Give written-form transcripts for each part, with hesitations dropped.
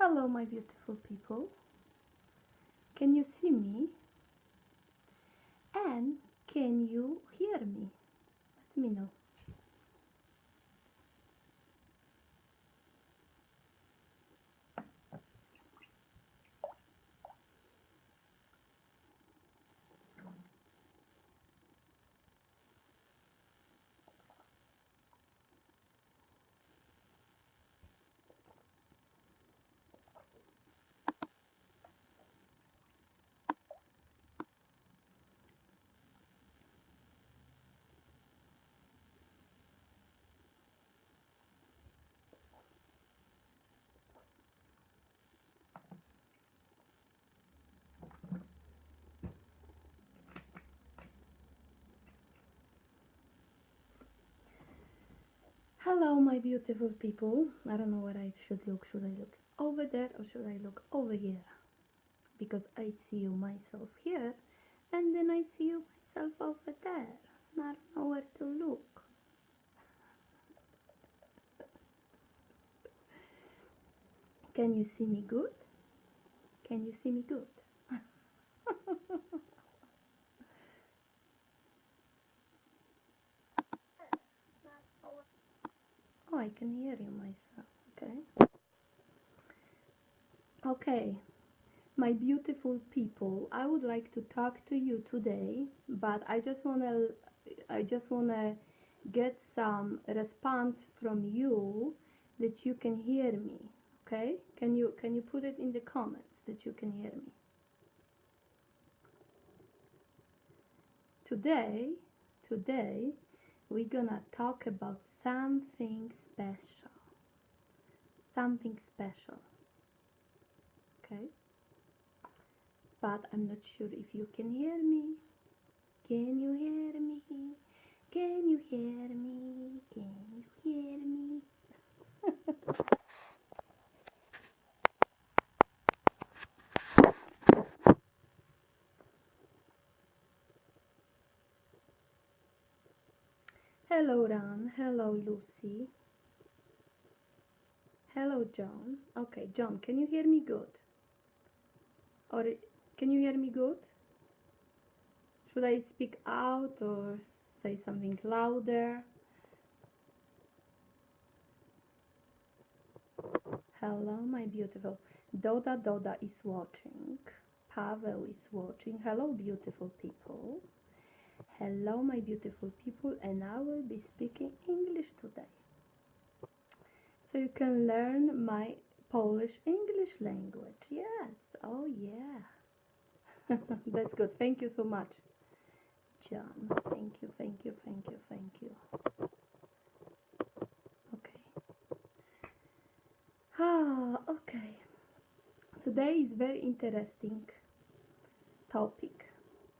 Hello, my beautiful people. Can you see me? And can you hear me? Let me know. Hello, my beautiful people. I don't know where I should look. Should I look over there or should I look over here? Because I see you myself here and then I see you myself over there. And I don't know where to look. Can you see me good? Can you see me good? Oh, I can hear you myself. Okay. Okay. My beautiful people, I would like to talk to you today, but I just wanna get some response from you that you can hear me. Okay? Can you put it in the comments that you can hear me? Today we're gonna talk about something special. Something special. Okay? But I'm not sure if you can hear me. Can you hear me? Can you hear me? Can you hear me? Hello, Ron. Hello, Lucy. Hello, John. Okay, John, can you hear me good? Or can you hear me good? Should I speak out or say something louder? Hello, my beautiful. Doda is watching. Pavel is watching. Hello, beautiful people. Hello, my beautiful people, and I will be speaking English today. So you can learn my Polish English language. Yes, oh yeah. That's good. Thank you so much, John. Thank you, thank you, thank you, thank you. Okay. Okay. Today is very interesting topic.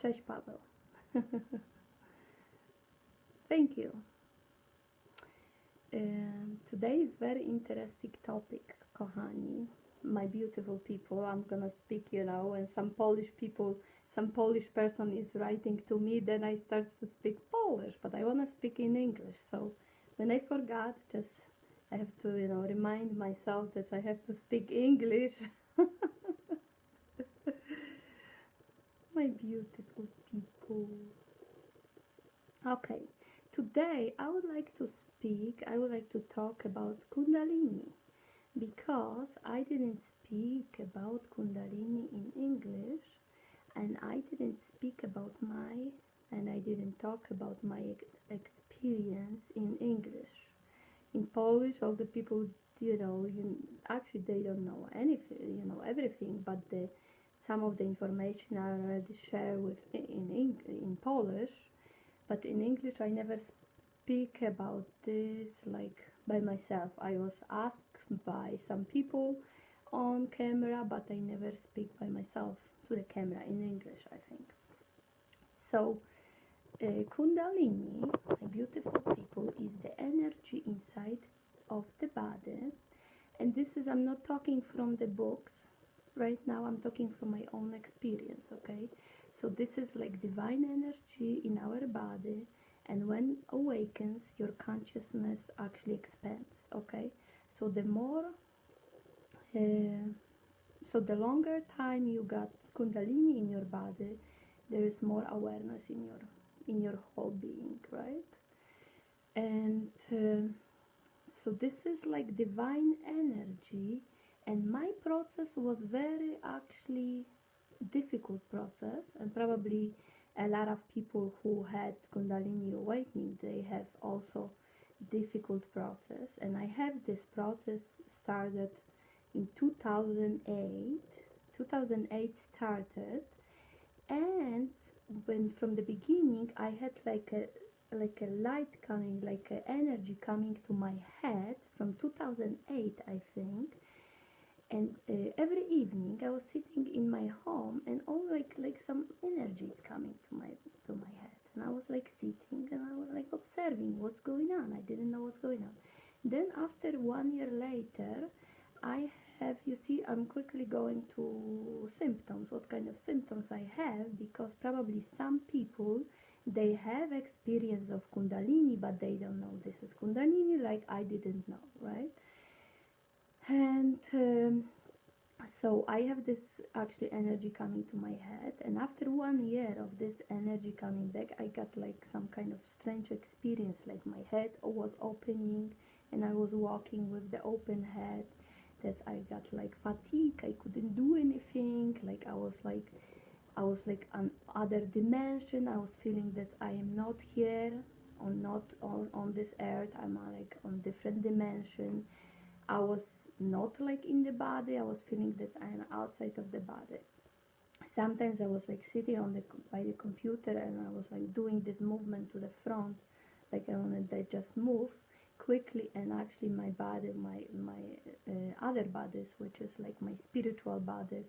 Cześć, Paweł. Thank you. Today is very interesting topic, kochani. My beautiful people, I'm gonna speak, and some Polish people, some Polish person is writing to me, then I start to speak Polish, but I wanna speak in English. So when I forgot, just I have to, remind myself that I have to speak English. My beautiful people. Okay, today I would like to talk about Kundalini because I didn't speak about Kundalini in English and I didn't talk about my experience in English. In Polish, all the people, actually they don't know anything, everything, but some of the information I already share in Polish, but in English I never speak about this like by myself. I was asked by some people on camera, but I never speak by myself to the camera in English, I think. So Kundalini, my beautiful people, is the energy inside of the body, and I'm not talking from the books right now, I'm talking from my own experience. Okay, so this is like divine energy in our body, and when awakens, your consciousness actually expands. Okay, so the more Uh, so the longer time you got Kundalini in your body, there is more awareness in your whole being, right? And so this is like divine energy, and my process was very actually difficult process, and probably a lot of people who had Kundalini awakening, they have also difficult process. And I have this process started in 2008. 2008 started, and when from the beginning I had like a light coming, like a energy coming to my head from 2008, I think. And every evening I was sitting in my home, and all like some energy is coming to my head, and I was like sitting and I was like observing what's going on. I didn't know what's going on. Then after 1 year later, I have, you see, I'm quickly going to symptoms, what kind of symptoms I have, because probably some people, they have experience of Kundalini, but they don't know this is Kundalini, like I didn't know, right? And so I have this actually energy coming to my head, and after 1 year of this energy coming back, I got like some kind of strange experience, like my head was opening and I was walking with the open head, that I got like fatigue, I couldn't do anything, like I was like on other dimension. I was feeling that I am not here, or not on this earth, I'm like on different dimension. I was not like in the body, I was feeling that I am outside of the body. Sometimes I was like sitting on the by the computer, and I was like doing this movement to the front, like I wanted to just move quickly, and actually my body, my other bodies, which is like my spiritual bodies,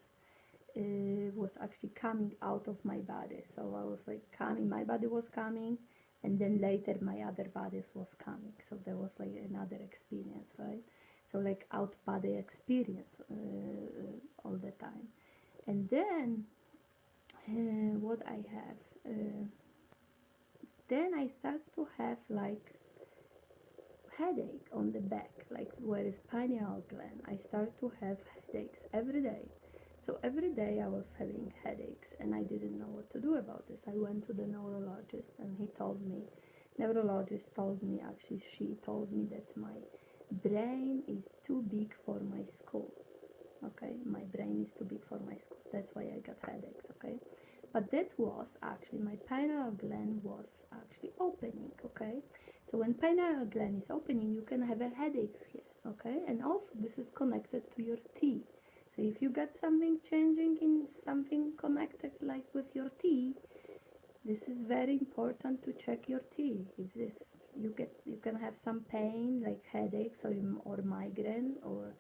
was actually coming out of my body. So I was like coming, my body was coming, and then later my other bodies was coming. So there was like another experience, right? So like out body experience all the time. And then what I have, then I start to have like headache on the back, like where is pineal gland. I start to have headaches every day. So every day I was having headaches, and I didn't know what to do about this. I went to the neurologist, and he told me, neurologist told me, actually she told me that my brain is too big for my skull. Okay, my brain is too big for my skull. That's why I got headaches. Okay, but that was actually my pineal gland was actually opening. Okay, so when pineal gland is opening, you can have a headaches here. Okay, and also this is connected to your teeth. So if you got something changing in something connected like with your teeth, this is very important to check your teeth. If this you can have some pain like headaches or migraine or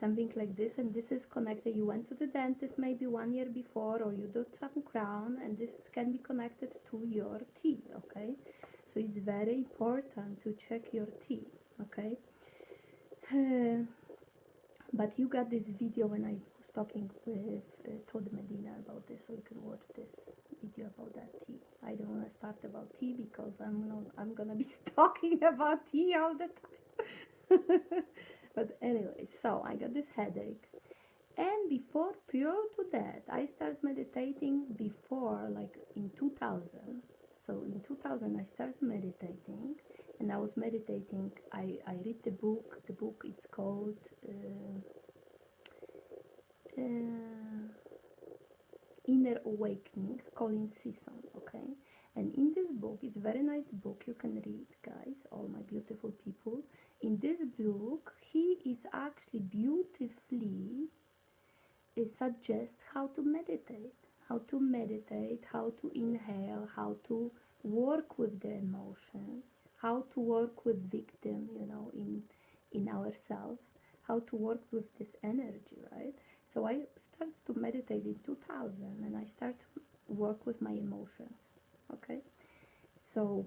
something like this, and this is connected. You went to the dentist maybe 1 year before, or you did some crown, and this can be connected to your teeth. Okay, so it's very important to check your teeth. Okay. But you got this video when I was talking with Todd Medina about this, so you can watch this video about that tea. I don't want to start about tea because I'm gonna be talking about tea all the time. But anyway, so I got this headache, and before, prior to that, I started meditating before, like in 2000. So in 2000 I started meditating, and I was meditating. I read the book. The book is called Inner Awakening, Colin Season. Okay, and in this book, it's a very nice book. You can read, guys, all my beautiful people. In this book, he is actually beautifully suggest how to meditate, how to inhale, how to work with the emotions, how to work with victim, in ourselves, how to work with this energy, right? So I started to meditate in 2000, and I started to work with my emotions. Okay, so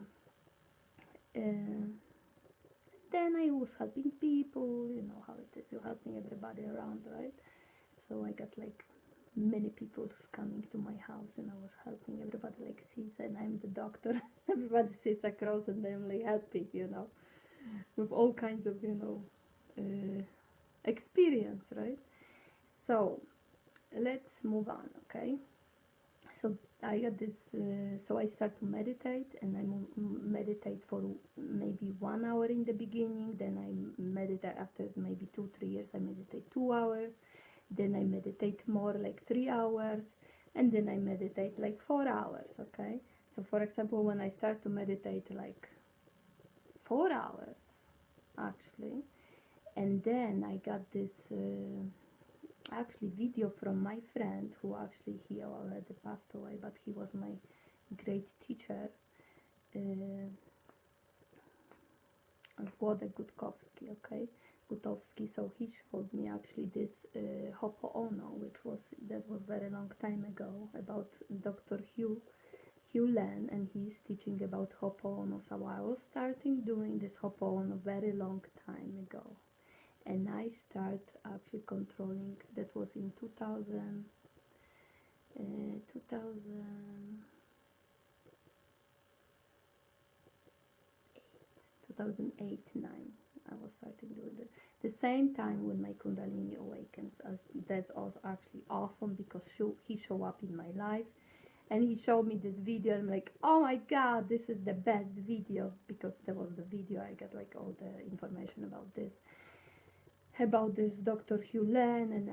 then I was helping people. You know how it is, you're helping everybody around, right? So I got like many people coming to my house, and I was helping everybody, like sits, and I'm the doctor. Everybody sits across, and I'm like helping, with all kinds of experience, right? So let's move on, okay? So I got this. So I start to meditate, and I meditate for maybe 1 hour in the beginning. Then I meditate after maybe 2 3 years. I meditate 2 hours. Then I meditate more like 3 hours, and then I meditate like 4 hours. Okay. So for example, when I start to meditate like 4 hours, actually, and then I got this. Actually video from my friend who actually he already passed away, but he was my great teacher, uh, Włodek Gutkowski, okay, Gutowski. So he showed me actually this Hopo'ono, that was very long time ago, about Dr. Hugh Len, and he's teaching about Hopo'ono. So I was starting doing this Hopo'ono very long time ago, and I start actually controlling. That was in 2000, 2008-9. I was starting doing it. The same time when my Kundalini awakens. That's also actually awesome because he showed up in my life, and he showed me this video. I'm like, oh my god, this is the best video, because there was the video. I got like all the information about this Dr. Hugh Len, and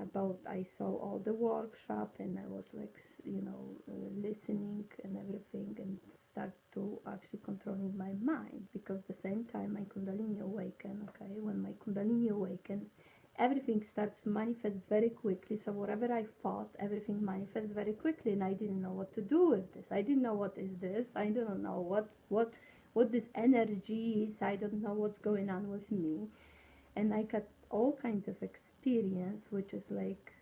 I saw all the workshop, and I was like, listening and everything, and start to actually controlling my mind, because the same time my Kundalini awaken, okay, when my Kundalini awakens, everything starts to manifest very quickly. So whatever I thought, everything manifests very quickly, and I didn't know what to do with this. I didn't know what is this. I don't know what this energy is. I don't know what's going on with me, and I got all kinds of experience, which is like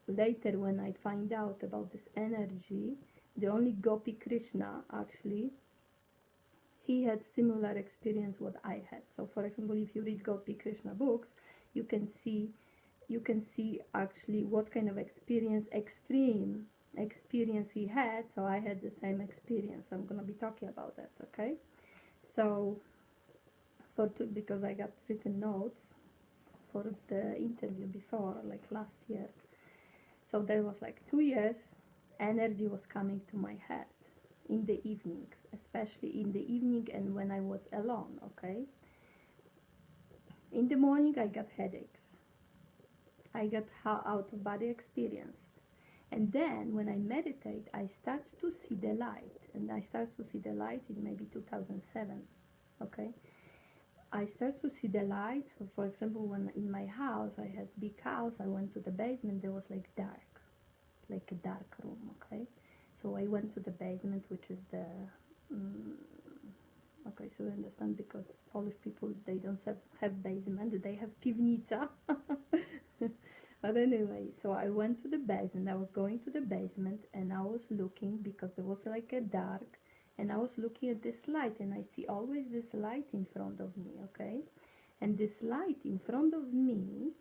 later when I find out about this energy, the only Gopi Krishna actually, he had similar experience what I had. So for example, if you read Gopi Krishna books, you can see actually what kind of extreme experience he had. So I had the same experience. I'm gonna be talking about that, okay? So because I got written notes for the interview before, like last year. So there was like 2 years, energy was coming to my head in the evening, especially in the evening and when I was alone, okay? In the morning I got headaches. I got out of body experience. And then when I meditate, I start to see the light. And I start to see the light in maybe 2007, okay? I start to see the light. So for example, when in my house, I had big house, I went to the basement, there was like dark, like a dark room, okay? So I went to the basement, which is the, okay, so you understand, because Polish people, they don't have basement, they have piwnica. But anyway, so I went to the basement, I was going to the basement, and I was looking, because there was like a dark, and I was looking at this light, and I see always this light in front of me, okay? And this light in front of me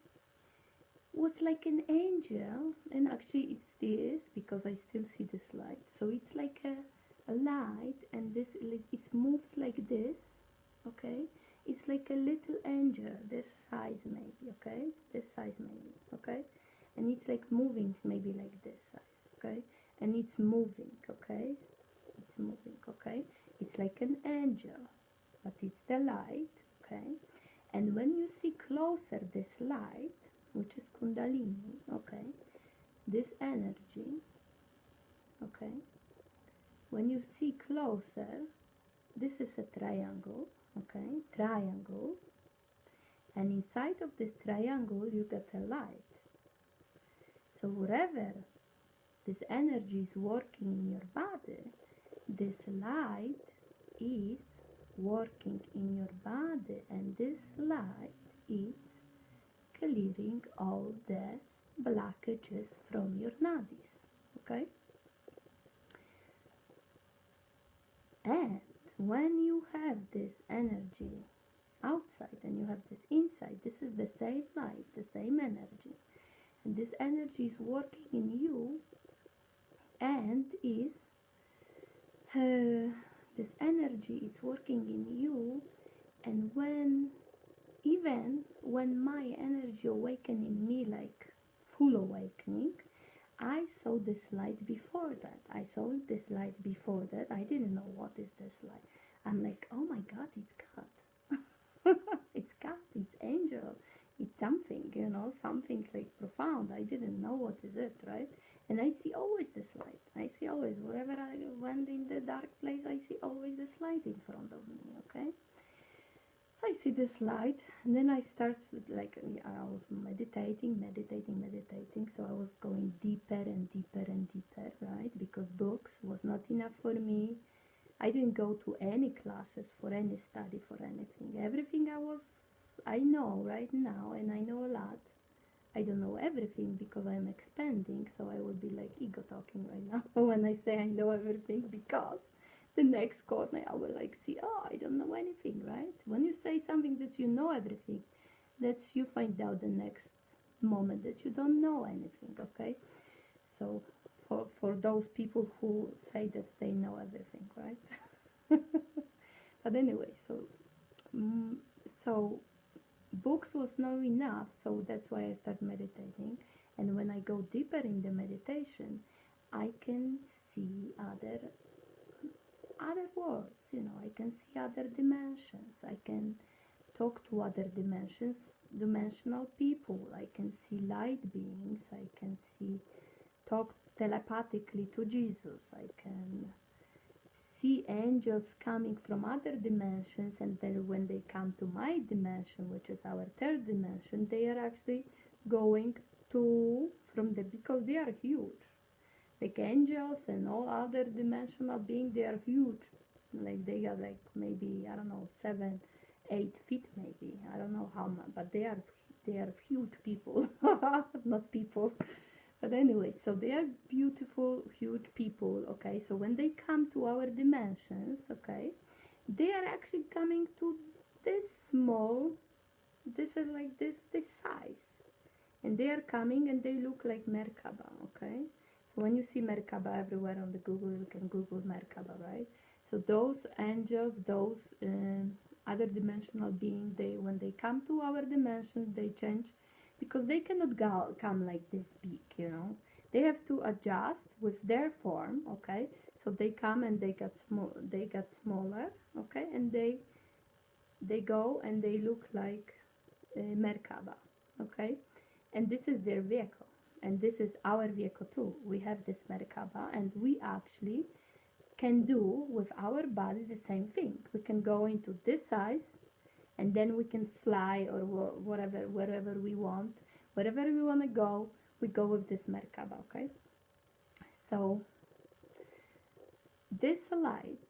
was like an angel, and actually it's this, because I still see this light. So it's like a light, and this, it moves like this, okay? It's like a little angel, this size maybe, okay? This size maybe, okay? And it's like moving maybe like this size, okay? And it's moving, okay? It's moving, okay? It's like an angel, but it's the light, okay? And when you see closer this light, which is Kundalini, okay? This energy, okay? When you see closer, this is a triangle, okay? Triangle. And inside of this triangle, you get a light. So wherever this energy is working in your body, this light is working in your body, and this light is clearing all the blockages from your nadis, okay? And when you have this energy outside and you have this inside, this is the same light, the same energy, and this energy is working in you, and is this energy is working in you. And even when my energy awaken in me, like full awakening, this light before that. I didn't know what is this light. I'm like, oh my God, it's God. It's God, it's angel, it's something, something like profound. I didn't know what is it, right? And I see always this light. I see always, wherever I went in the dark place, I see always this light in front of me, okay? So I see this light, and then I start like, I was meditating. So I was going deeper and deeper and deeper, right? Because books was not enough for me. I didn't go to any classes for any study for anything. Everything I know right now, and I know a lot. I don't know everything because I'm expanding, so I will be like ego talking right now when I say I know everything, because the next corner I will like see, oh, I don't know anything, right? When you say something that you know everything, that's you find out the next moment that you don't know anything, okay? So for those people who say that they know everything, right? But anyway, mm, so books was not enough, so that's why I start meditating. And when I go deeper in the meditation, I can see other worlds, I can see other dimensions. I can talk to other dimensional people. I can see light beings. I can talk telepathically to Jesus. I can see angels coming from other dimensions, and then when they come to my dimension, which is our third dimension, they are actually going to because they are huge, like angels and all other dimensional beings. They are huge, like they are like maybe, I don't know, 7-8 feet maybe, I don't know how much, but they are huge people. Not people. But anyway, so they are beautiful, huge people, okay? So when they come to our dimensions, okay, they are actually coming to this small, this is like this size. And they are coming and they look like Merkaba, okay? So when you see Merkaba everywhere on the Google, you can Google Merkaba, right? So those angels, those other dimensional beings, when they come to our dimensions, they change, because they cannot come like this big, They have to adjust with their form, okay? So they come and they get smaller, okay? And they go and they look like Merkaba, okay? And this is their vehicle, and this is our vehicle too. We have this Merkaba, and we actually can do with our body the same thing. We can go into this size, and then we can fly or wherever we want. Wherever we want to go, we go with this Merkaba, okay? So this light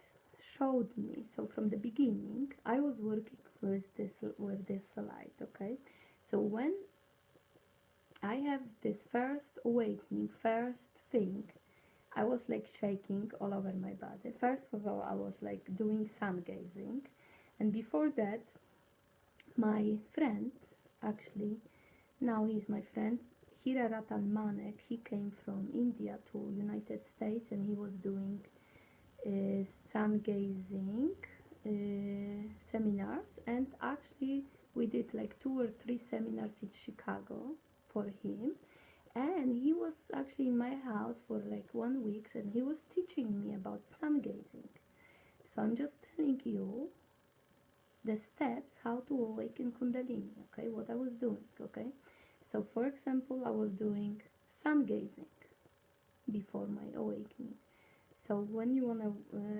showed me, so from the beginning, I was working with this light, okay? So when I have this first awakening, first thing, I was like shaking all over my body. First of all, I was like doing sun gazing, and before that, my friend, actually, now he's my friend, Hira Ratan Manek, he came from India to United States, and he was doing sun gazing seminars, and actually we did like 2 or 3 seminars in Chicago for him, and he was actually in my house for like 1 week, and he was teaching me about sun gazing. So I'm just telling you the steps how to awaken Kundalini, okay, what I was doing, okay. So for example, I was doing sun gazing before my awakening. So when you want to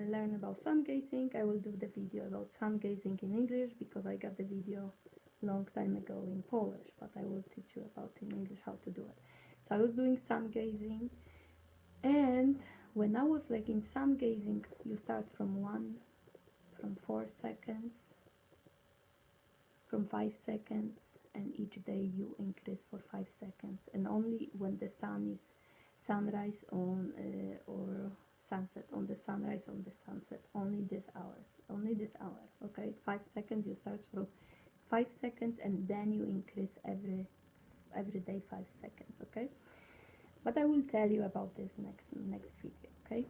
learn about sun gazing, I will do the video about sun gazing in English, because I got the video long time ago in Polish, but I will teach you about in English how to do it. So I was doing sun gazing, and when I was like in sun gazing, you start from 4 seconds, from 5 seconds, and each day you increase for 5 seconds, and only when the sun is sunrise on or sunset, on the sunrise, on the sunset, only this hour, okay. 5 seconds, you start from 5 seconds, and then you increase every day 5 seconds, okay. But I will tell you about this next video, okay.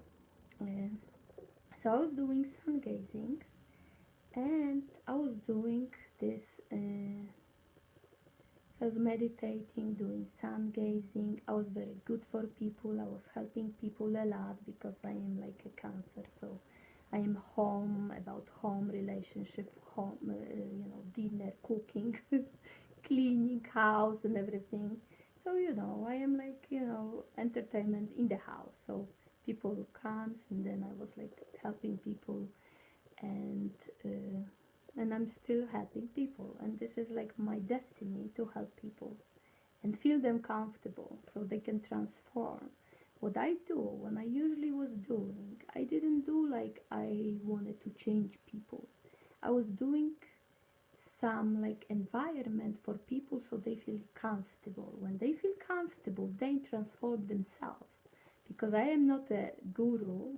So I was doing sun gazing, and I was doing this I was meditating, doing sun gazing. I was very good for people. I was helping people a lot because I am like a cancer. So I am home, about home, relationship, home, dinner, cooking, cleaning house and everything. So, I am like, entertainment in the house. So people comes and then I was like helping people and uh, and I'm still helping people, and this is like my destiny to help people and feel them comfortable so they can transform. What I do, when I usually was doing, I didn't do like I wanted to change people. I was doing some like environment for people so they feel comfortable. When they feel comfortable, they transform themselves. Because I am not a guru,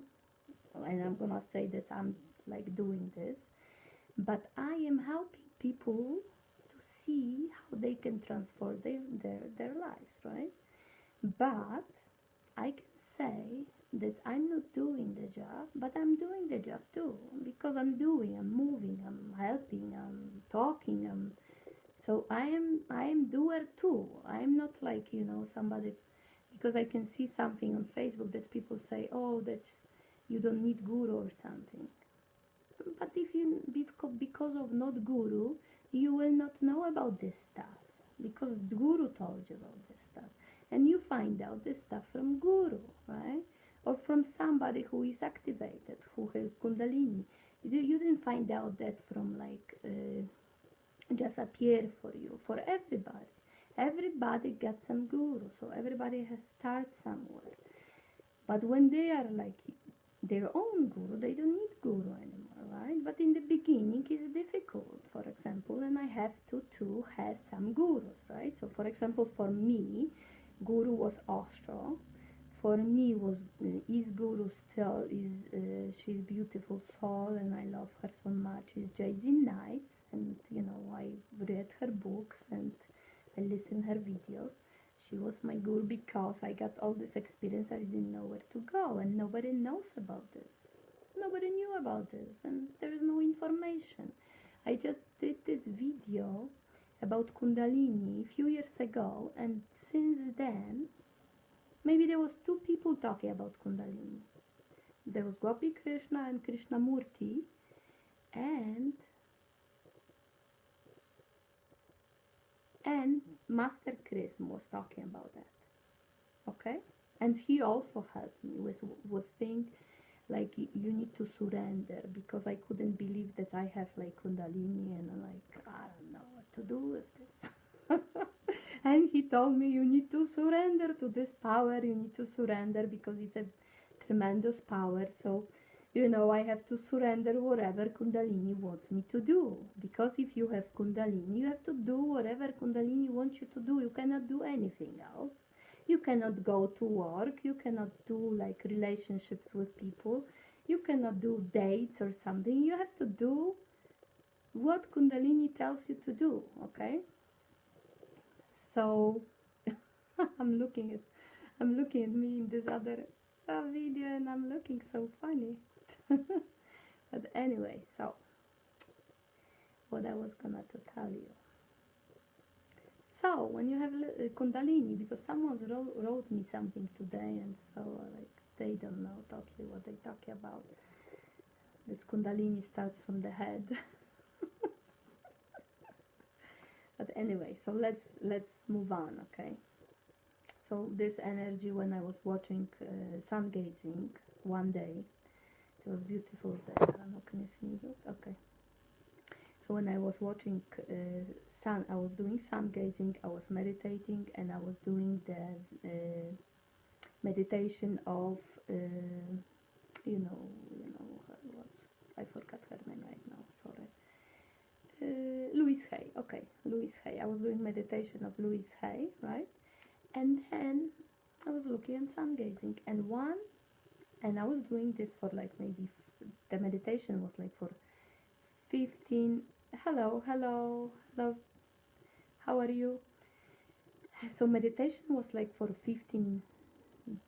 and I'm gonna say that I'm like doing this, but I am helping people to see how they can transform their lives, right? But I can say that I'm not doing the job, but I'm doing the job too because I'm moving, I'm helping, I'm talking, so I am doer too. I'm not like somebody, because I can see something on Facebook that people say, oh, that you don't need guru or something. But if you because of not guru, you will not know about this stuff because guru told you about this stuff, and you find out this stuff from guru, right? Or from somebody who is activated, who has Kundalini. You didn't find out that from like just appear for you, for everybody. Everybody gets some guru, so everybody has start somewhere. But when they are like their own guru, they don't need guru anymore, right? But in the beginning, it's difficult, for example, and I have to have some gurus, right? So, for example, for me, guru was Ostro. For me, was is guru still is she's beautiful soul, and I love her so much. Is Jay-Z Nights, and I read her books and I listen her videos. She was my guru because I got all this experience. I didn't know where to go, and nobody knows about this. Nobody knew about this, and there is no information. I just did this video about Kundalini a few years ago, and since then, maybe there was two people talking about Kundalini. There was Gopi Krishna and Krishnamurti, and Master Krism was talking about that. Okay, and he also helped me with things like you need to surrender, because I couldn't believe that I have like Kundalini, and I'm like, I don't know what to do with this. And he told me, you need to surrender to this power, you need to surrender because it's a tremendous power. So I have to surrender whatever Kundalini wants me to do, because if you have Kundalini, you have to do whatever Kundalini wants you to do. You cannot do anything else. You cannot go to work, you cannot do like relationships with people, you cannot do dates or something. You have to do what Kundalini tells you to do, okay? So I'm looking at me in this other video, and I'm looking so funny. But anyway, so what I was gonna to tell you. So when you have Kundalini, because someone wrote me something today, and so like they don't know totally what they talking about. This Kundalini starts from the head. But anyway, so let's move on, okay? So this energy, when I was watching sun gazing one day, it was beautiful day. I don't know, can you see me good? Okay. So when I was watching I was doing sun gazing, I was meditating, and I was doing the meditation of, what, I forgot her name right now, sorry. Louise Hay, okay, Louise Hay. I was doing meditation of Louise Hay, right? And then I was looking at sun gazing, and I was doing this for like maybe, the meditation was like for 15, hello, how are you? So meditation was like for 15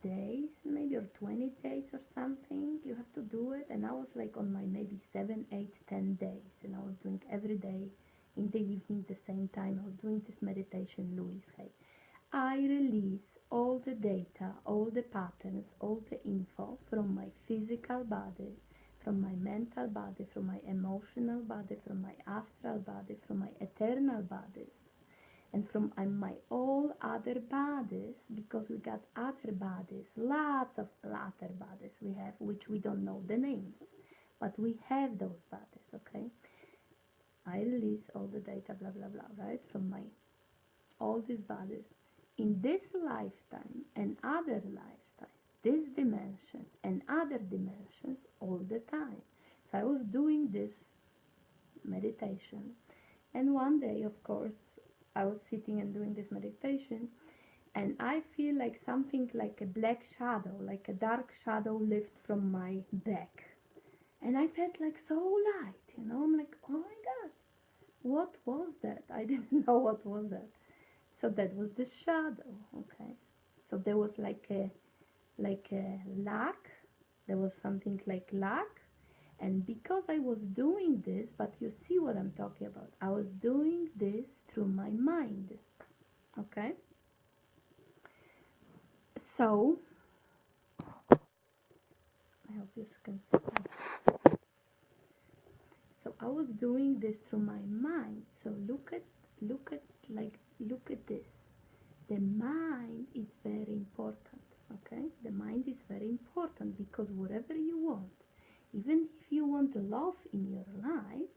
days, maybe, or 20 days or something. You have to do it, and I was like on my maybe 7, 8, 10 days, and I was doing every day in the evening, the same time I was doing this meditation, Louise Hay, I release all the data, all the patterns, all the info from my physical body, from my mental body, from my emotional body, from my astral body, from my eternal bodies, and from my all other bodies, because we got other bodies, lots of other bodies we have, which we don't know the names, but we have those bodies, okay? I release all the data, blah, blah, blah, right, from my all these bodies in this lifetime and other lifetime, this dimension and other dimensions all the time. So I was doing this meditation, and one day, of course, I was sitting and doing this meditation, and I feel like something like a black shadow, like a dark shadow lift from my back. And I felt like so light, I'm like, oh my God, what was that? I didn't know what was that. So that was the shadow, okay? So there was like a lack, there was something like lack, and because I was doing this, but you see what I'm talking about, I was doing this through my mind, okay? So, I hope you can see. So I was doing this through my mind. So look at this. The mind is very important, okay? The mind is very important, because whatever you want, even if you want love in your life,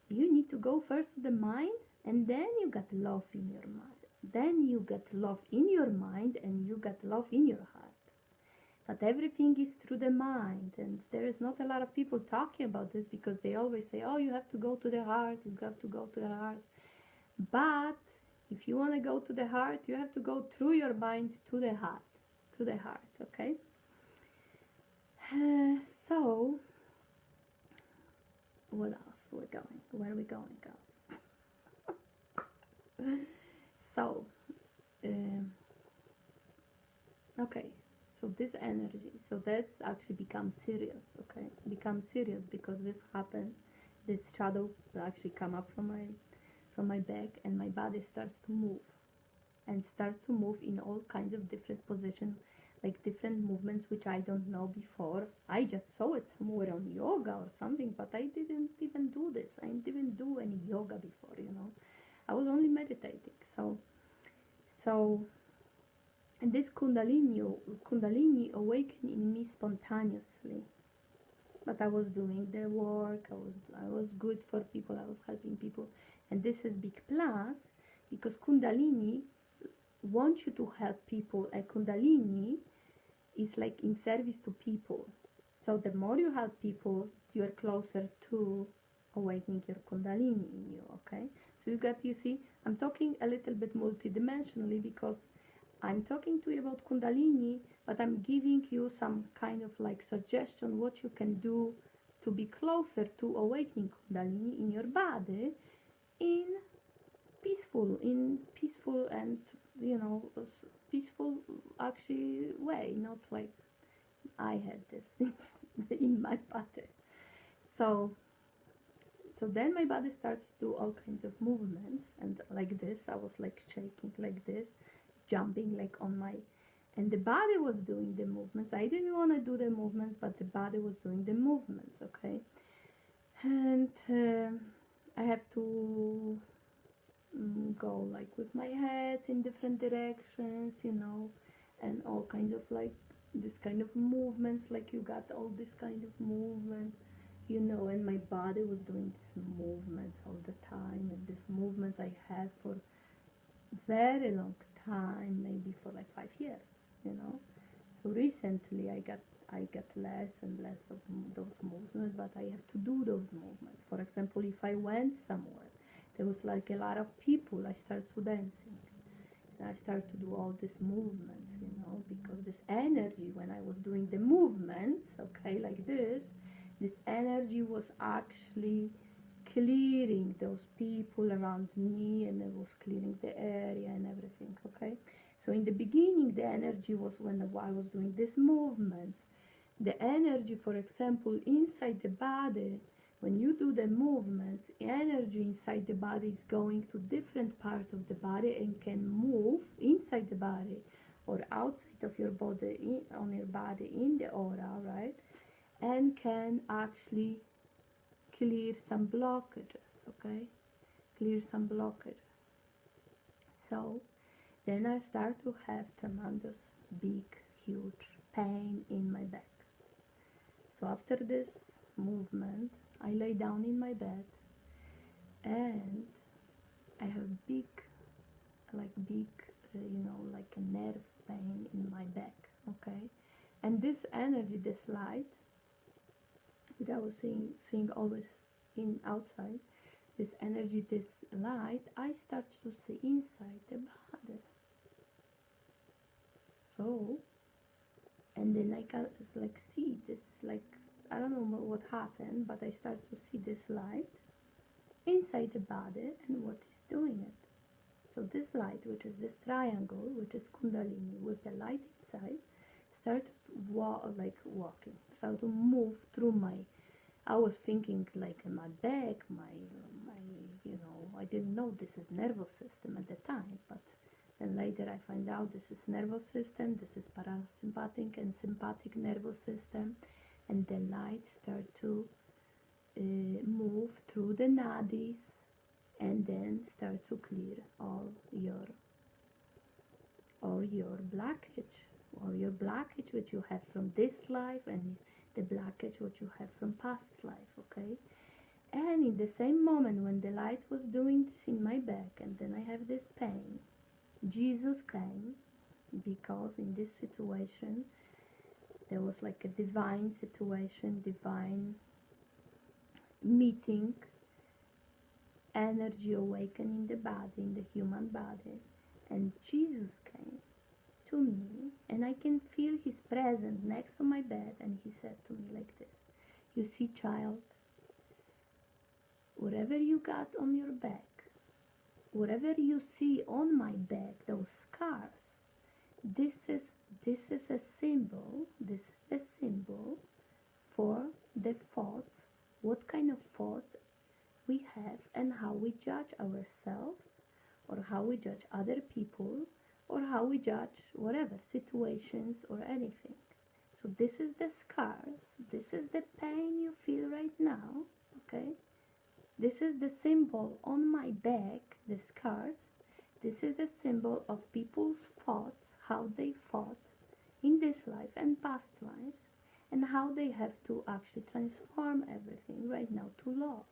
you need to go first to the mind, and then you got love in your mind. Then you get love in your mind, and you got love in your heart. But everything is through the mind, and there is not a lot of people talking about this, because they always say, oh, you have to go to the heart, you have to go to the heart. But if you want to go to the heart, you have to go through your mind to the heart, okay? So, what else? Where are we going, guys? So, okay. So this energy, so that's actually become serious, okay? Become serious, because this happened. This shadow actually come up from my back, and my body starts to move, in all kinds of different positions, like different movements which I don't know before. I just saw it somewhere on yoga or something, but I didn't even do this. I didn't do any yoga before, I was only meditating. So and this Kundalini awakened in me spontaneously. But I was doing the work, I was good for people, I was helping people. And this is big plus, because Kundalini wants you to help people, and Kundalini is like in service to people. So the more you help people, you are closer to awakening your Kundalini in you, okay? So you see, I'm talking a little bit multidimensionally, because I'm talking to you about Kundalini, but I'm giving you some kind of like suggestion what you can do to be closer to awakening Kundalini in your body in peaceful and peaceful actually way, not like I had this in my body. So then my body starts to do all kinds of movements, and like this, I was like shaking like this, jumping like on my, and the body was doing the movements. I didn't want to do the movements, but the body was doing the movements, okay? And I have to go like with my head in different directions, and all kinds of like this kind of movements, like you got all this kind of movements, and my body was doing these movements all the time, and these movements I had for very long time, maybe for like 5 years, So recently I got less and less of those movements, but I have to do those movements. For example, if I went somewhere, there was like a lot of people, I started to dancing. And I started to do all these movements, because this energy, when I was doing the movements, okay, like this energy was actually clearing those people around me, and it was clearing the area and everything, okay? So in the beginning, the energy was, when I was doing this movement, the energy, for example, inside the body, When you do the movements, energy inside the body is going to different parts of the body and can move inside the body or outside of your body, on your body, in the aura, right? And can actually clear some blockages, okay? Clear some blockages. So then I start to have tremendous, big, huge pain in my back. So after this movement, I lay down in my bed and I have big, like a nerve pain in my back, okay? And this energy, this light, which I was seeing always in outside, this energy, this light, I start to see inside the body. So, and then I can like see this, like, I don't know what happened, but I start to see this light inside the body and what is doing it. So this light, which is this triangle, which is Kundalini, with the light inside, started walking, started to move through my. I was thinking like in my back, my, I didn't know this is nervous system at the time, but then later I find out this is nervous system, this is parasympathetic and sympathetic nervous system, and the light start to move through the nadis and then start to clear all your blockage which you have from this life and the blockage which you have from past life, okay? And in the same moment when the light was doing this in my back and then I have this pain, Jesus came, because in this situation there was like a divine situation, divine meeting, energy awakening the body, in the human body, and Jesus came to me and I can feel his presence next to my bed, and he said to me like this: you see, child, whatever you got on your back, whatever you see on my back, those scars, this is a symbol, this is a symbol for the thoughts, what kind of thoughts we have and how we judge ourselves, or how we judge other people, or how we judge whatever situations or anything. So this is the scars, this is the pain you feel right now, okay? This is the symbol on my back, the scars. This is the symbol of people's thoughts, how they thought in this life and past lives, and how they have to actually transform everything right now to love.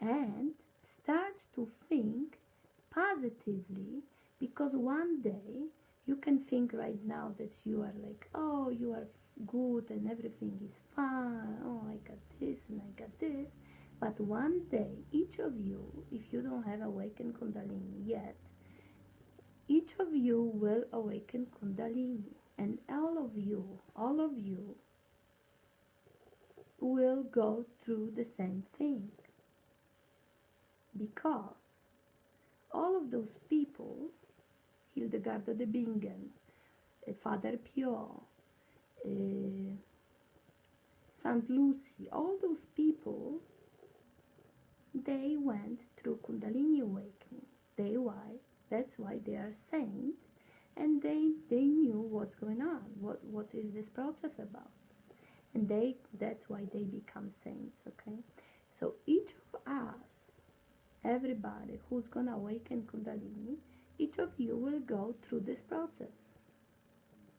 And start to think positively, because one day you can think right now that you are like, oh, you are good and everything is fine, oh, I got this and I got this. But one day, each of you, if you don't have awakened Kundalini yet, each of you will awaken Kundalini, and all of you will go through the same thing. Because all of those people, Hildegarda de Bingen, Father Pio, Saint Lucy, all those people, they went through Kundalini awakening. That's why they are saints, and they knew what's going on, what is this process about, and that's why they become saints, okay? So each of us, everybody who's gonna awaken Kundalini, each of you will go through this process.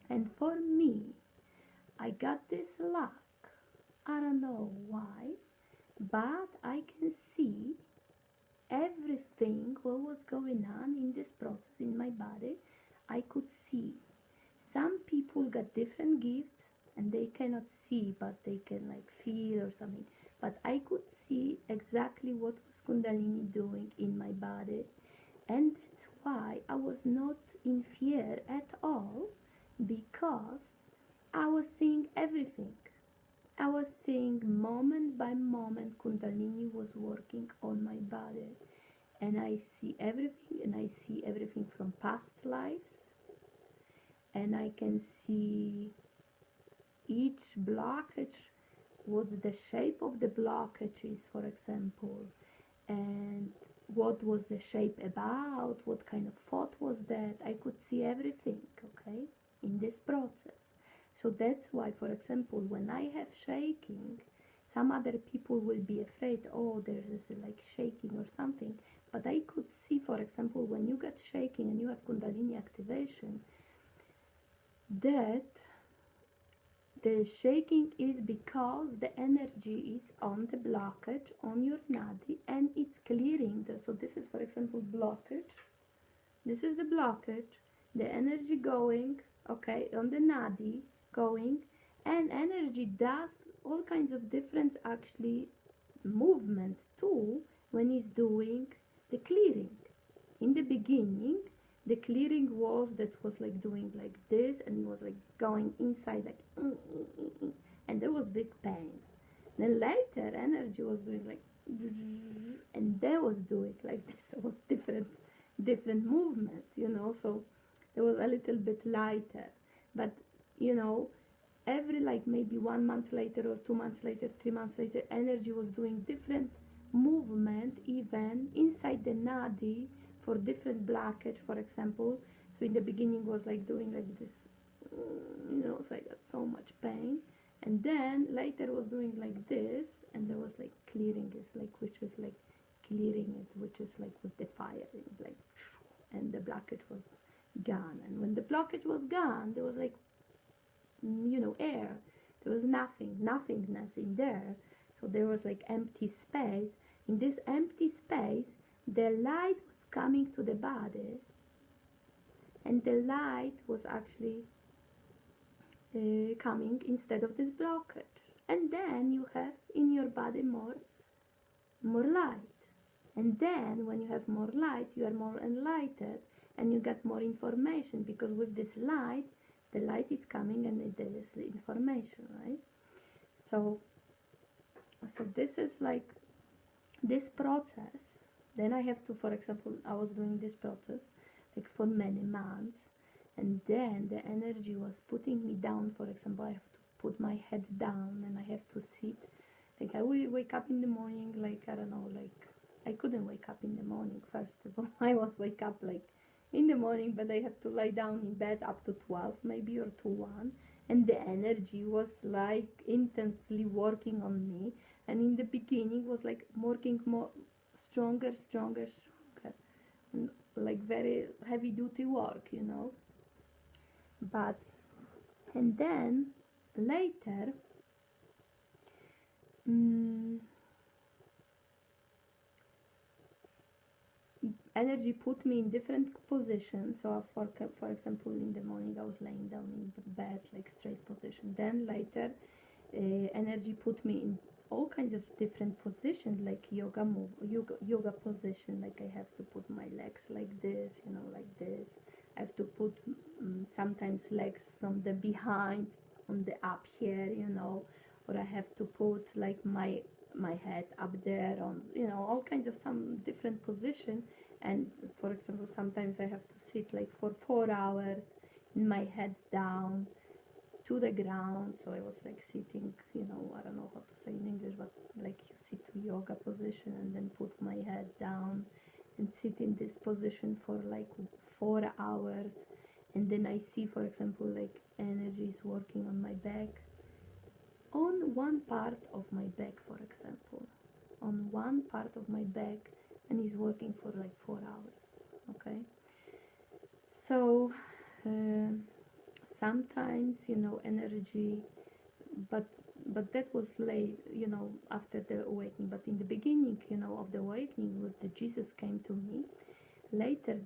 And for me, I got this luck. I don't know why, but I can see everything what was going on in this process in my body. I could see. Some people got different gifts and they cannot see, but they can like feel or something. But I could see exactly what was Kundalini doing in my body, and that's why I was not in fear at all, because I was seeing everything. I was seeing moment by moment Kundalini was working on my body, and I see everything from past lives, and I can see each blockage what's the shape of the blockages, for example, and what was the shape about, what kind of thought was that. I could see everything, okay, in this process. So that's why, for example, when I have shaking, some other people will be afraid, oh, there is like shaking or something. But I could see, for example, when you get shaking and you have Kundalini activation, that the shaking is because the energy is on the blockage on your nadi and it's clearing. So this is, for example, blockage. This is the blockage, the energy going, okay, on the nadi going, and energy does all kinds of different actually movements too when it's doing the clearing. In the beginning, the clearing was like doing like this, and it was like going inside like and there was big pain. Then later energy was doing like and they was doing like this. It was different movements, so it was a little bit lighter. But every like maybe 1 month later or 2 months later, 3 months later, energy was doing different movement even inside the nadi for different blockage, for example. So in the beginning was like doing like this, so I got so much pain, and then later was doing like this, and there was like clearing it, like which is like clearing it, which is like with the fire, like, and the blockage was gone. And when the blockage was gone, there was like air. There was nothingness in there. So there was like empty space. In this empty space, the light was coming to the body, and the light was actually coming instead of this blockage. And then you have in your body more light. And then when you have more light, you are more enlightened, and you get more information, because with this light, the light is coming and there is the information, right? So this is like this process. Then I have to, for example, I was doing this process like for many months, and then the energy was putting me down. For example, I have to put my head down and I have to sit. Like I will wake up in the morning, like I don't know, like I couldn't wake up in the morning. First of all, I was wake up like in the morning, but I have to lie down in bed up to 12 maybe, or to 1, and the energy was like intensely working on me. And in the beginning was like working more stronger, and like very heavy duty work, but and then later energy put me in different positions. So for example, in the morning I was laying down in the bed, like straight position. Then later energy put me in all kinds of different positions, like yoga position. Like I have to put my legs like this, like this. I have to put sometimes legs from the behind on the up here, or I have to put like my head up there on, all kinds of some different position. And for example, sometimes I have to sit like for 4 hours, my head down to the ground. So I was like sitting, I don't know how to say in English, but like you sit to yoga position and then put my head down and sit in this position for like 4 hours. And then I see, for example, like energy is working on my back, on one part of my back, for example, on one part of my back, and he's working for like 4 hours. Okay, so sometimes energy, but that was late, after the awakening. But in the beginning, of the awakening, with the Jesus came to me later,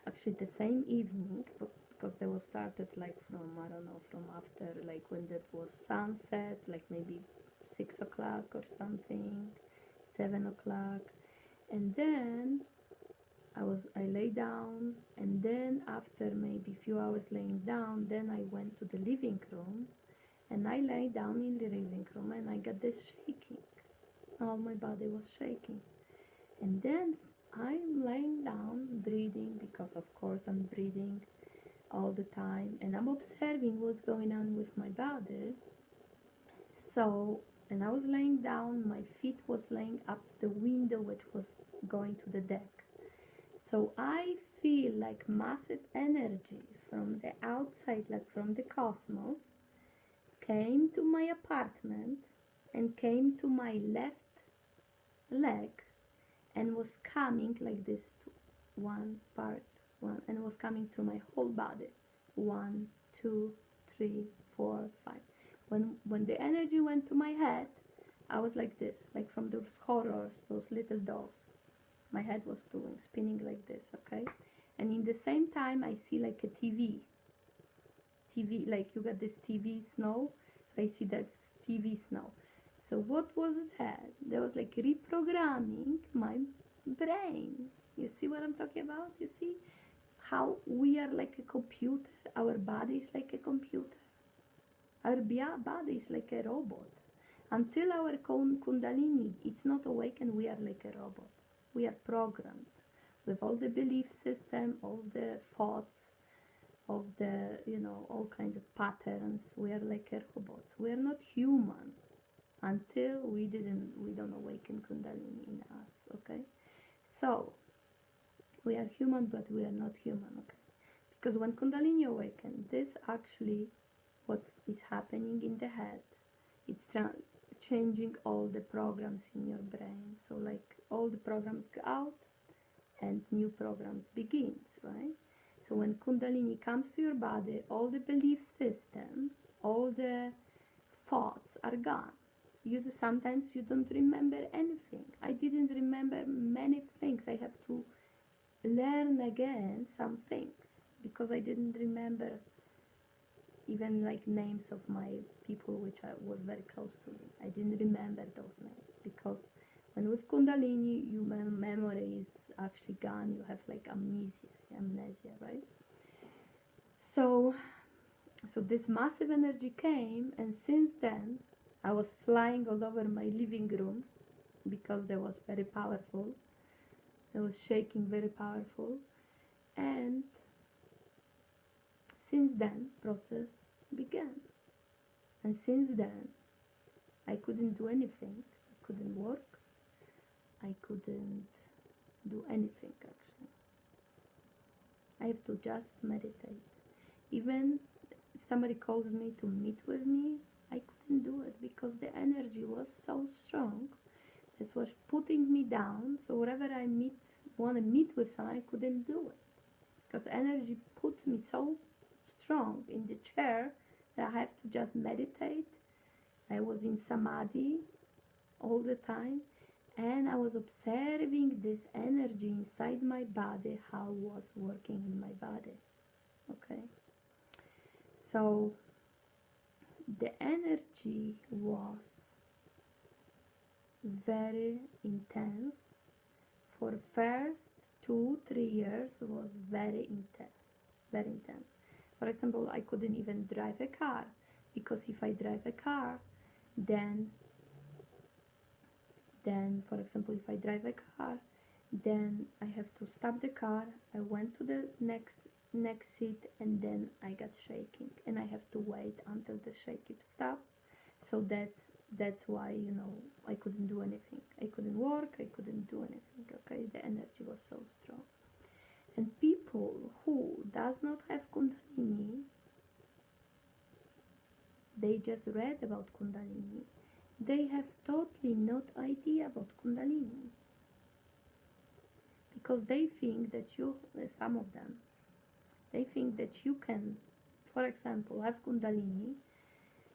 actually the same evening, because they was started like from, I don't know, from after, like when that was sunset, like maybe 6 o'clock or something, 7 o'clock. And then I lay down, and then after maybe few hours laying down, then I went to the living room, and I lay down in the living room, and I got this shaking. All my body was shaking. And then I'm laying down, breathing, because of course I'm breathing all the time, and I'm observing what's going on with my body. So and I was laying down. My feet was laying up the window, which was going to the deck. So I feel like massive energy from the outside, like from the cosmos, came to my apartment and came to my left leg and was coming like this to one part, one, and was coming through my whole body. 1, 2, 3, 4, 5. When the energy went to my head, I was like this, like from those horrors, those little dolls. My head was doing, spinning like this, okay? And in the same time, I see like a TV, like you got this TV snow. So I see that TV snow. So what was it had? There was like reprogramming my brain. You see what I'm talking about? You see how we are like a computer. Our body is like a computer. Our body is like a robot. Until our Kundalini it's not awakened, we are like a robot. We are programmed with all the belief system, all the thoughts, of the, all kinds of patterns. We are like a robot. We are not human until we don't awaken Kundalini in us, okay? So, we are human, but we are not human, okay? Because when Kundalini awakens, this actually what is happening in the head. It's changing all the programs in your brain. So like all the programs go out and new programs begins, right? So when Kundalini comes to your body, all the belief system, all the thoughts are gone. Sometimes you don't remember anything. I didn't remember many things. I have to learn again some things because I didn't remember even like names of my people which I was very close to me. I didn't remember those names because when with Kundalini, your memory is actually gone. You have like amnesia, right? So this massive energy came, and since then I was flying all over my living room because they was very powerful. It was shaking very powerful, and since then process began. And since then I couldn't do anything. I couldn't work. I couldn't do anything actually. I have to just meditate. Even if somebody calls me to meet with me, I couldn't do it because the energy was so strong. It was putting me down. So wherever I want to meet with someone, I couldn't do it because energy puts me so strong in the chair that I have to just meditate. I was in samadhi all the time, and I was observing this energy inside my body, how it was working in my body. Okay, so the energy was very intense. For first 2-3 years was very intense. For example, I couldn't even drive a car because if I drive a car, then for example, if I drive a car, then I have to stop the car. I went to the next seat, and then I got shaking, and I have to wait until the shaking stops. So that's why I couldn't do anything. I couldn't work. I couldn't do anything. Okay, the energy was so strong. And people who does not have Kundalini, they just read about Kundalini. They have totally no idea about Kundalini. Because they think that some of them, they think that you can, for example, have Kundalini,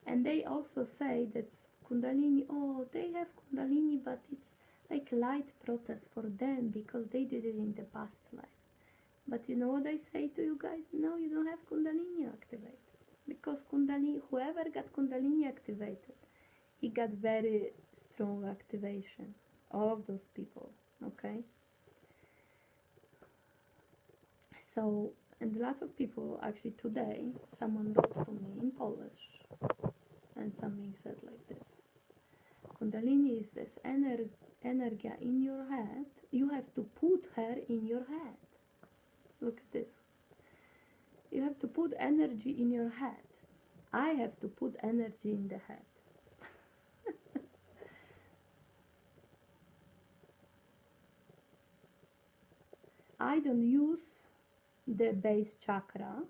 and they also say that Kundalini, they have Kundalini, but it's like light process for them because they did it in the past life. But you know what I say to you guys? No, you don't have Kundalini activated. Because Kundalini, whoever got Kundalini activated, he got very strong activation. All of those people, okay? So, and lots of people, actually today, someone wrote to me in Polish, and something said like this. Kundalini is this energy in your head. You have to put her in your head. Look at this. You have to put energy in your head. I have to put energy in the head. I don't use the base chakra,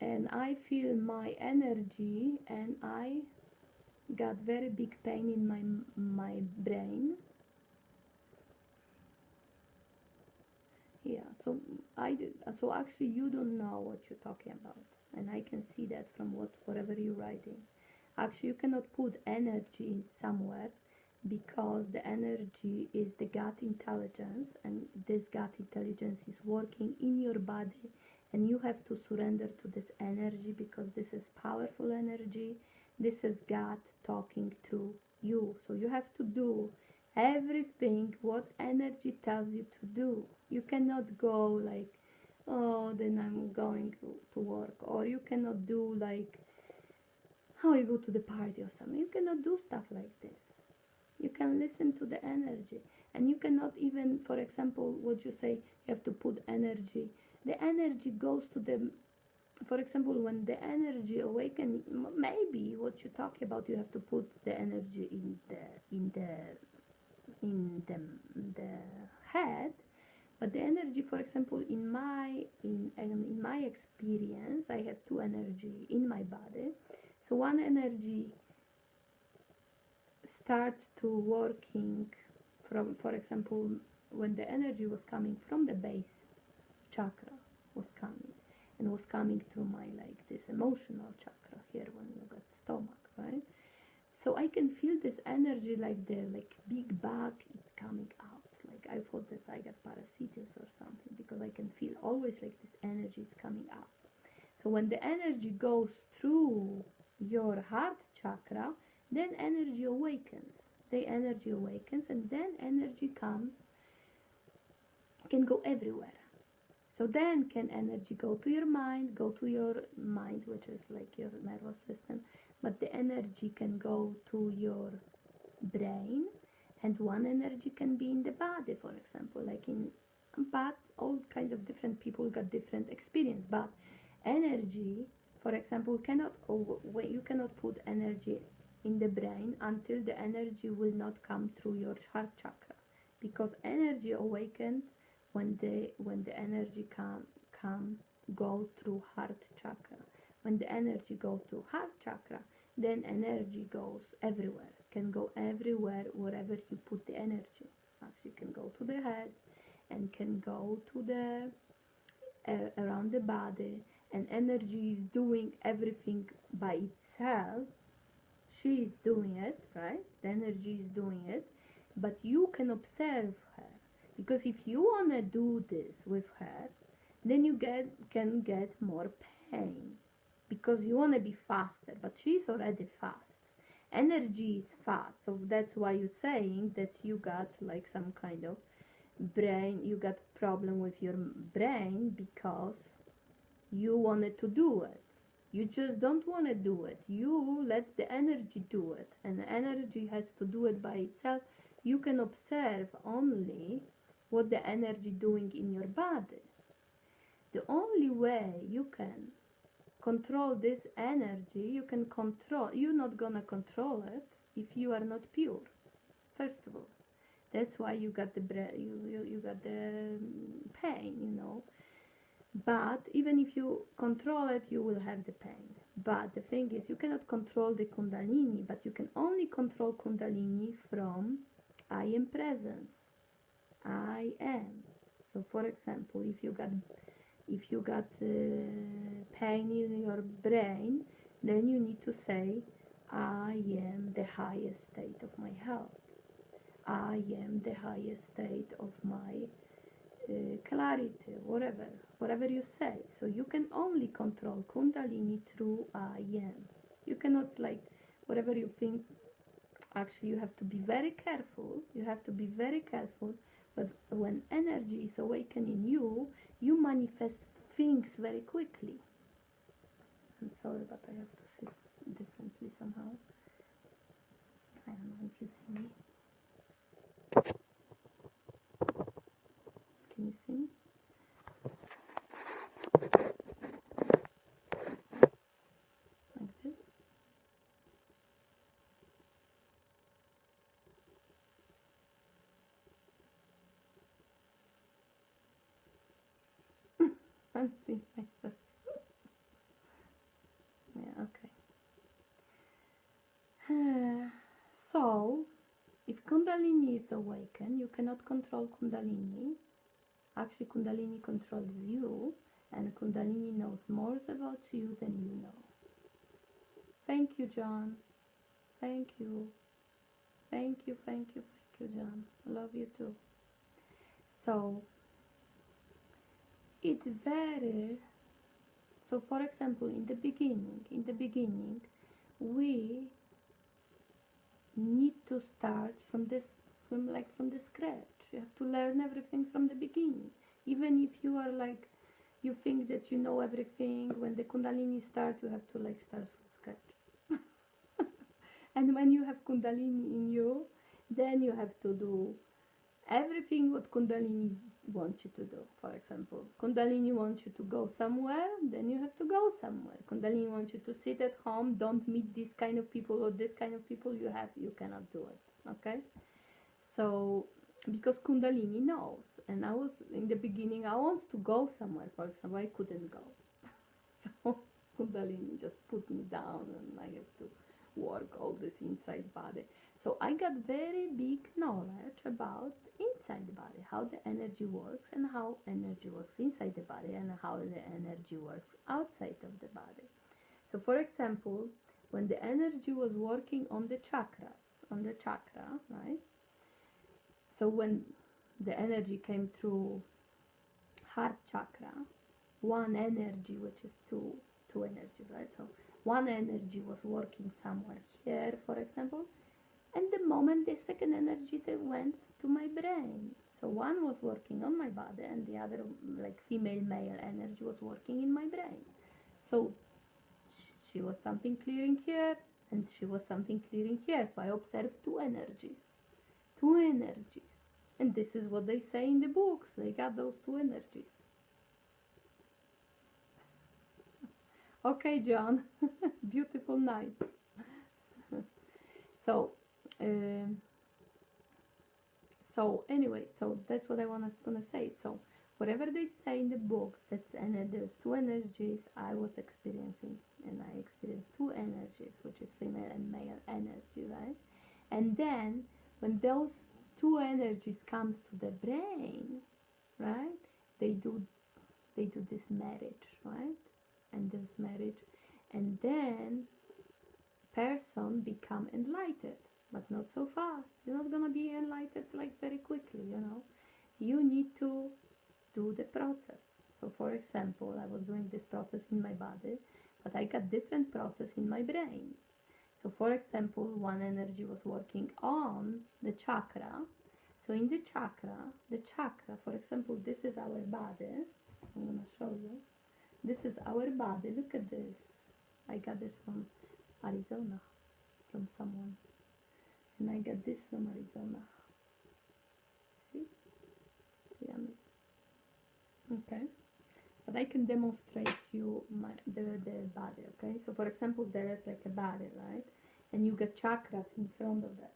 and I feel my energy, and I got very big pain in my brain. Yeah, so actually you don't know what you're talking about, and I can see that from whatever you're writing. Actually, you cannot put energy somewhere because the energy is the gut intelligence, and this gut intelligence is working in your body, and you have to surrender to this energy because this is powerful energy. This is God talking to you, so you have to do everything what energy tells you to do. You cannot go like, oh, then I'm going to work, or you cannot do like, how you go to the party or something. You cannot do stuff like this. You can listen to the energy, and you cannot even, for example, what you say, you have to put energy. The energy goes to the, for example, when the energy awakens, maybe what you talk about, you have to put the energy in the head. But the energy, for example, in my experience, I have two energy in my body. So one energy starts to working from, for example, when the energy was coming from the base chakra, was coming and was coming through my, like, this emotional chakra here when you got stomach, right? So I can feel this energy, like the big bug is coming out. Like I thought that I got parasitis or something, because I can feel always like this energy is coming out. So when the energy goes through your heart chakra, then energy awakens. The energy awakens, and then energy can go everywhere. So then can energy go to your mind, which is like your nervous system, but the energy can go to your brain, and one energy can be in the body, for example, but all kinds of different people got different experience. But energy, for example, you cannot put energy in the brain until the energy will not come through your heart chakra, because energy awakens when the energy go through heart chakra. When the energy goes through heart chakra, then energy goes everywhere, can go everywhere wherever you put the energy. Actually, can go to the head, and can go to the around the body, and energy is doing everything by itself. She is doing it, right? The energy is doing it, but you can observe her, because if you want to do this with her, then you can get more pain, because you want to be faster, but she's already fast. Energy is fast, so that's why you're saying that you got like some kind of brain, you got problem with your brain because you wanted to do it. You just don't want to do it. You let the energy do it, and the energy has to do it by itself. You can observe only what the energy doing in your body. The only way you can control this energy, you're not gonna control it if you are not pure, first of all. That's why you got the you got the pain, But even if you control it, you will have the pain. But the thing is, you cannot control the Kundalini, but you can only control Kundalini from I am presence. I am. So, for example, if you got pain in your brain, then you need to say, I am the highest state of my health. I am the highest state of my clarity, whatever you say. So you can only control Kundalini through I am. You cannot, like, whatever you think. Actually, you have to be very careful. But when energy is awakening you, you manifest things very quickly. I'm sorry, but I have to sit differently somehow. I don't know if you see me. Can you see me? Like this? can't see myself. Yeah, okay. So, if Kundalini is awakened, you cannot control Kundalini. Actually, Kundalini controls you, and Kundalini knows more about you than you know. Thank you, John. Thank you. Thank you, thank you, thank you, John. I love you too. So, it's very... So, for example, in the beginning, we need to start from the scratch. You have to learn everything from the beginning. Even if you are like, you think that you know everything, when the Kundalini starts, you have to like start from scratch. And when you have Kundalini in you, then you have to do everything what Kundalini wants you to do. For example, Kundalini wants you to go somewhere, then you have to go somewhere. Kundalini wants you to sit at home, don't meet this kind of people or this kind of people, you cannot do it. Okay? So, because Kundalini knows, and I was in the beginning, I wanted to go somewhere, for example, I couldn't go. So, Kundalini just put me down and I have to work all this inside body. So I got very big knowledge about inside the body, how the energy works and how energy works inside the body and how the energy works outside of the body. So for example, when the energy was working on the chakra, right? So when the energy came through heart chakra, one energy, which is two energies, right? So one energy was working somewhere here, for example, and the moment the second energy that went to my brain. So one was working on my body and the other, like female male energy, was working in my brain. So she was something clearing here and she was something clearing here. So I observed two energies. And this is what they say in the books. They got those two energies. Okay, John. Beautiful night. So, anyway, so that's what I was gonna say. So whatever they say in the books, there's two energies I was experiencing, and I experienced two energies, which is female and male energy, right? And then when those two energies comes to the brain, right? They do this marriage, right? And this marriage, and then person become enlightened, but not so fast. You're not gonna be enlightened like very quickly, you know. You need to do the process. So for example, I was doing this process in my body, but I got different process in my brain. So for example, one energy was working on the chakra. So in the chakra, for example, this is our body. I'm gonna show you. This is our body. Look at this. I got this from Arizona, from someone, and I got this from Arizona. See? Yeah. Okay, but I can demonstrate you the body. Okay, so for example, there is like a body, right, and you get chakras in front of that.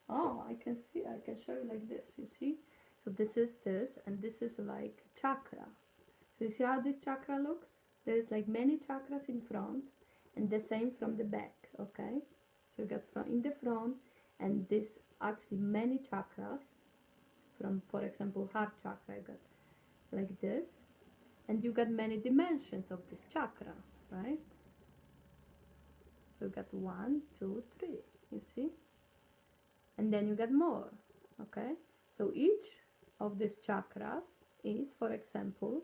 Oh, I can see. I can show you like this. You see? So this is this, and this is like chakra. So you see how this chakra looks? There is like many chakras in front, and the same from the back, okay? So you got in the front, and this actually many chakras from, for example, heart chakra, I got like this, and you got many dimensions of this chakra, right? So you got 1, 2, 3, you see? And then you got more, okay? So each of these chakras is, for example,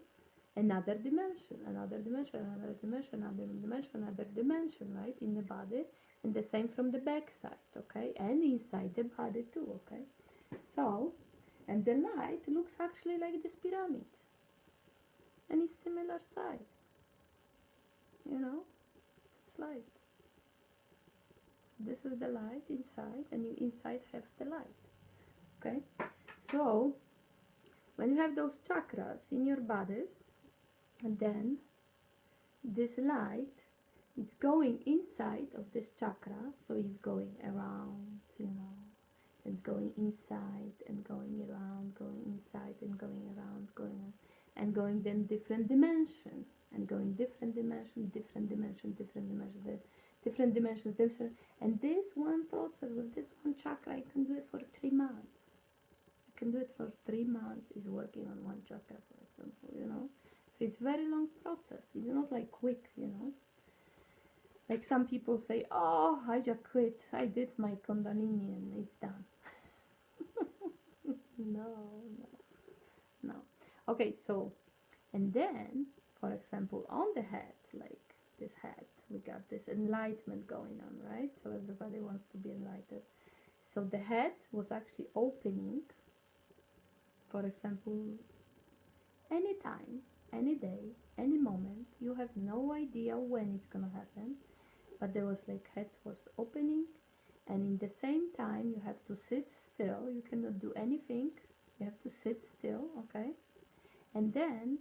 another dimension, another dimension, another dimension, another dimension, another dimension, right, in the body, and the same from the back side, okay, and inside the body too, okay. So, and the light looks actually like this pyramid, and it's similar size, you know, it's light. This is the light inside, and you inside have the light, okay. So, when you have those chakras in your bodies, and then this light is going inside of this chakra, so it's going around, you know, and going inside and going around, going inside and going around, going and going then different dimension, and going different dimension, different dimension, different dimension, different dimensions, different. And this one process with this one chakra, I can do it for 3 months. I can do it for 3 months. Is working on one chakra, for example. So it's very long process. It's not like quick. Like some people say, oh, I just quit. I did my Kundalini and it's done. No, no, no. Okay, so, and then, for example, on the head, like this head, we got this enlightenment going on, right? So everybody wants to be enlightened. So the head was actually opening, for example, anytime, any day, any moment. You have no idea when it's gonna happen, but there was like head was opening, and in the same time you have to sit still. You cannot do anything. You have to sit still, okay? And then